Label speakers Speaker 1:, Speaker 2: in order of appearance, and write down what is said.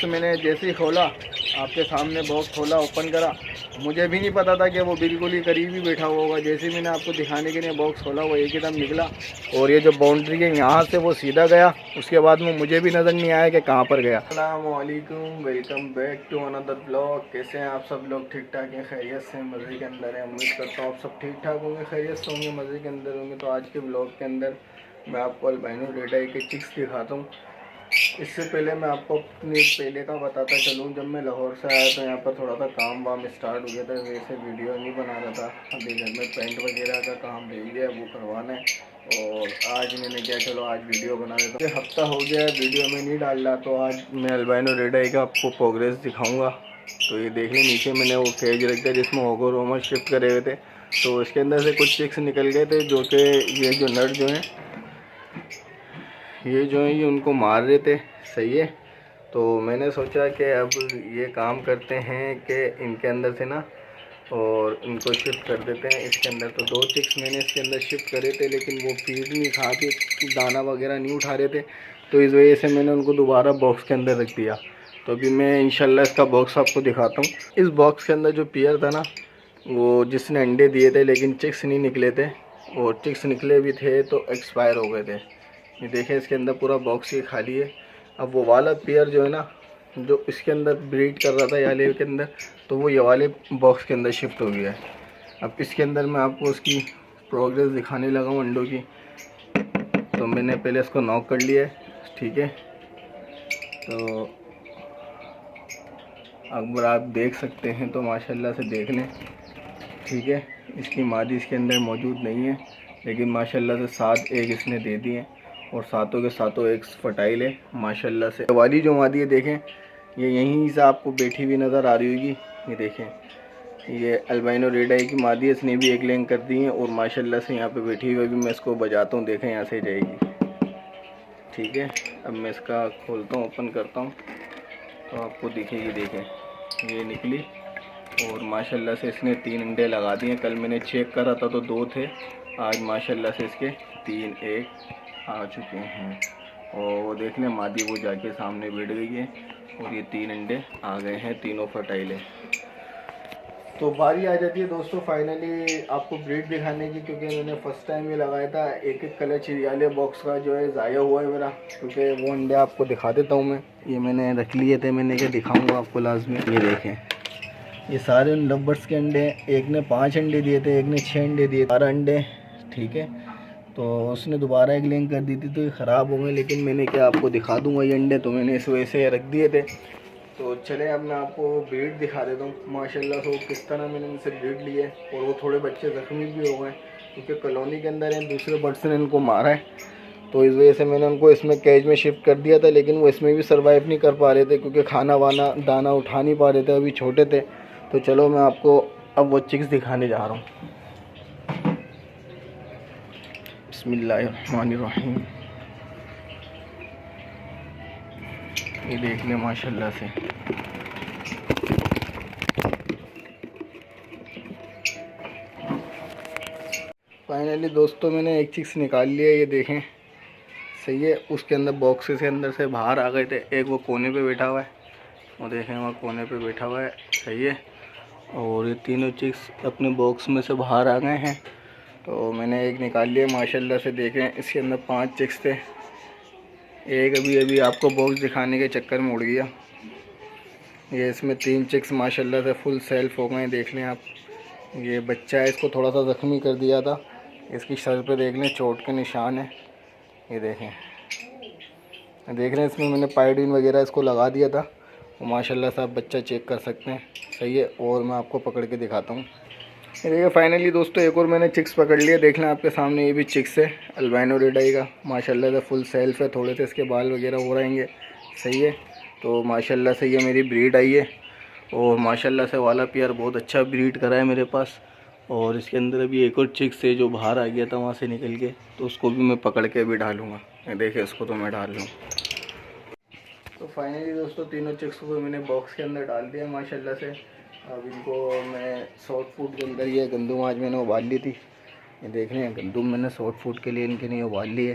Speaker 1: Box मैंने जैसे ही खोला, आपके सामने बॉक्स खोला, ओपन करा, मुझे भी नहीं पता था कि वो बिल्कुल ही करीब ही बैठा हुआ होगा। जैसे ही मैंने आपको दिखाने के लिए बॉक्स खोला, वो एक एकदम निकला और ये जो बाउंड्री है यहाँ से वो सीधा गया। उसके बाद में मुझे भी नज़र नहीं आया कि कहाँ पर गया। अस्सलामुअलैकुम, welcome back to another blog. कैसे हैं आप सब लोग? ठीक ठाक हैं, खैरियत से, मज़े के अंदर हैं। उम्मीद करता हूँ आप सब ठीक ठाक होंगे, खैरियत से होंगे, मज़े के अंदर होंगे। तो आज के ब्लॉग के अंदर मैं आपको अल्बाइनो रेड आई के चिक्स दिखाता हूँ। इससे पहले मैं आपको अपनी पहले का बताता चलूँ। जब मैं लाहौर से आया तो यहाँ पर थोड़ा सा काम वाम स्टार्ट हो गया था, वैसे वीडियो नहीं बना रहा था। अभी घर में पेंट वगैरह का काम रह गया, वो करवाना है। और आज मैंने क्या, चलो आज वीडियो बना देता हूँ। हफ्ता हो गया है वीडियो में नहीं डाल रहा, तो आज मैं अल्बाइनो रेड आई का आपको प्रोग्रेस दिखाऊँगा। तो ये देख लें, नीचे मैंने वो केज रख दिया जिसमें ओगर वोमर शिफ्ट करे हुए थे। तो इसके अंदर से कुछ चिक्स निकल गए थे, जो कि ये जो नट जो हैं, ये उनको मार रहे थे। सही है, तो मैंने सोचा कि अब ये काम करते हैं कि इनके अंदर से ना और इनको शिफ्ट कर देते हैं इसके अंदर। तो 2 चिक्स मैंने इसके अंदर शिफ्ट करे थे, लेकिन वो फीड नहीं खा के, दाना वगैरह नहीं उठा रहे थे। तो इस वजह से मैंने उनको दोबारा बॉक्स के अंदर रख दिया। तो अभी मैं इंशाल्लाह इसका बॉक्स आपको दिखाता हूँ। इस बॉक्स के अंदर जो पेयर था ना, वो जिसने अंडे दिए थे लेकिन चिक्स नहीं निकले थे, और चिक्स निकले भी थे तो एक्सपायर हो गए थे। ये देखें, इसके अंदर पूरा बॉक्स ही खाली है। अब वो वाला पेयर जो है ना, जो इसके अंदर ब्रीड कर रहा था याले के अंदर, तो वो ये वाले बॉक्स के अंदर शिफ्ट हो गया है। अब इसके अंदर मैं आपको उसकी प्रोग्रेस दिखाने लगा हूँ अंडों की। तो मैंने पहले इसको नॉक कर लिया है, ठीक है। तो अगर आप देख सकते हैं तो माशाल्लाह से देख लें, ठीक है। इसकी मादी इसके अंदर मौजूद नहीं है, लेकिन माशाल्लाह से 7 एग इसने दे दिए और सातों के सातों एग्स फर्टाइल है माशाल्लाह से। वाली जो मादी है देखें, ये यहीं से आपको बैठी हुई नज़र आ रही होगी। ये देखें, ये अल्बाइनो रेड आई की मादी है, इसने भी एक लेंग कर दी है और माशाल्लाह से यहाँ पे बैठी हुई। अभी मैं इसको बजाता हूँ, देखें यहाँ से जाएगी, ठीक है। अब मैं इसका खोलता हूँ, ओपन करता हूँ तो आपको दिखेगी। देखें, ये निकली और माशाल्लाह से इसने 3 अंडे लगा दिए। कल मैंने चेक करा था तो 2 थे, आज माशाल्लाह से इसके 3 एग आ चुके हैं। और वो देख लें, मादी वो जाके सामने बैठ गई है और ये 3 अंडे आ गए हैं, तीनों फर्टाइल है। तो बारी आ जाती है दोस्तों फाइनली आपको ब्रीड दिखाने की, क्योंकि मैंने फर्स्ट टाइम ये लगाया था। एक कलर चिरियाले बॉक्स का जो है ज़ाया हुआ है मेरा, क्योंकि वो अंडे आपको दिखा देता हूँ मैं। ये मैंने रख लिए थे, मैंने क्या दिखाऊँगा आपको लाजमी। ये देखें, ये सारे उन लवर्स के अंडे हैं। एक ने 5 अंडे दिए थे, एक ने 6 अंडे दिए, 12 अंडे, ठीक है। तो उसने दोबारा एक लिंक कर दी थी तो ये ख़राब हो गए, लेकिन मैंने क्या आपको दिखा दूंगा ये अंडे, तो मैंने इस वजह से रख दिए थे। तो चले अब मैं आपको ब्रीड दिखा देता हूँ माशाल्लाह से किस तरह मैंने इनसे ब्रीड लिए। और वो थोड़े बच्चे ज़ख्मी भी हो गए क्योंकि कॉलोनी के अंदर हैं, दूसरे बर्ड्स ने इनको मारा है। तो इस वजह से मैंने उनको इसमें केज में शिफ्ट कर दिया था, लेकिन वो इसमें भी सर्वाइव नहीं कर पा रहे थे क्योंकि खाना वाना दाना उठा नहीं पा रहे थे, अभी छोटे थे। तो चलो मैं आपको अब वो चिक्स दिखाने जा रहा हूँ। बिस्मिल्लाहिर्रहमानिर्रहीम। ये देख लें माशाल्लाह से। फाइनली दोस्तों मैंने एक चिक्स निकाल लिया, ये देखें, सही है। उसके अंदर बॉक्सेस के अंदर से बाहर आ गए थे। एक वो कोने पे बैठा हुआ है, वो देखें वहाँ कोने पे बैठा हुआ है, सही है। और ये तीनों चिक्स अपने बॉक्स में से बाहर आ गए हैं। तो मैंने एक निकाल लिया माशाल्लाह से। देखें, इसके अंदर 5 चिक्स थे, एक अभी आपको बॉक्स दिखाने के चक्कर में उड़ गया। ये इसमें 3 चिक्स माशाल्लाह से फुल सेल्फ हो गए, देख लें आप। ये बच्चा है, इसको थोड़ा सा ज़ख्मी कर दिया था, इसकी सर पे देख लें चोट के निशान है। ये देखें, देख रहे हैं, इसमें मैंने पायोडीन वगैरह इसको लगा दिया था। और माशाल्लाह से आप बच्चा चेक कर सकते हैं, सही है। और मैं आपको पकड़ के दिखाता हूँ। ये देखिए फाइनली दोस्तों एक और मैंने चिक्स पकड़ लिया, देख लें आपके सामने। ये भी चिक्स है अल्बाइनो रेड आई का, माशाल्लाह से फुल सेल्फ है। थोड़े से इसके बाल वगैरह हो रहेंगे, सही है। तो माशाल्लाह से ये मेरी ब्रीड आई है और माशाल्लाह से वाला पेयर बहुत अच्छा ब्रीड करा है मेरे पास। और इसके अंदर अभी एक और चिक्स है जो बाहर आ गया था वहाँ से निकल के, तो उसको भी मैं पकड़ के अभी डालूँगा। देखिए इसको तो मैं डाल लूँ। तो फाइनली दोस्तों तीनों चिक्स को मैंने बॉक्स के अंदर डाल दिया माशाल्लाह से। अब इनको मैं शॉर्ट फूड के अंदर, ये गंदुम आज मैंने उबाल ली थी, ये देख रहे हैं गंदुम मैंने शॉर्ट फूड के लिए इनके लिए उबाल ली है।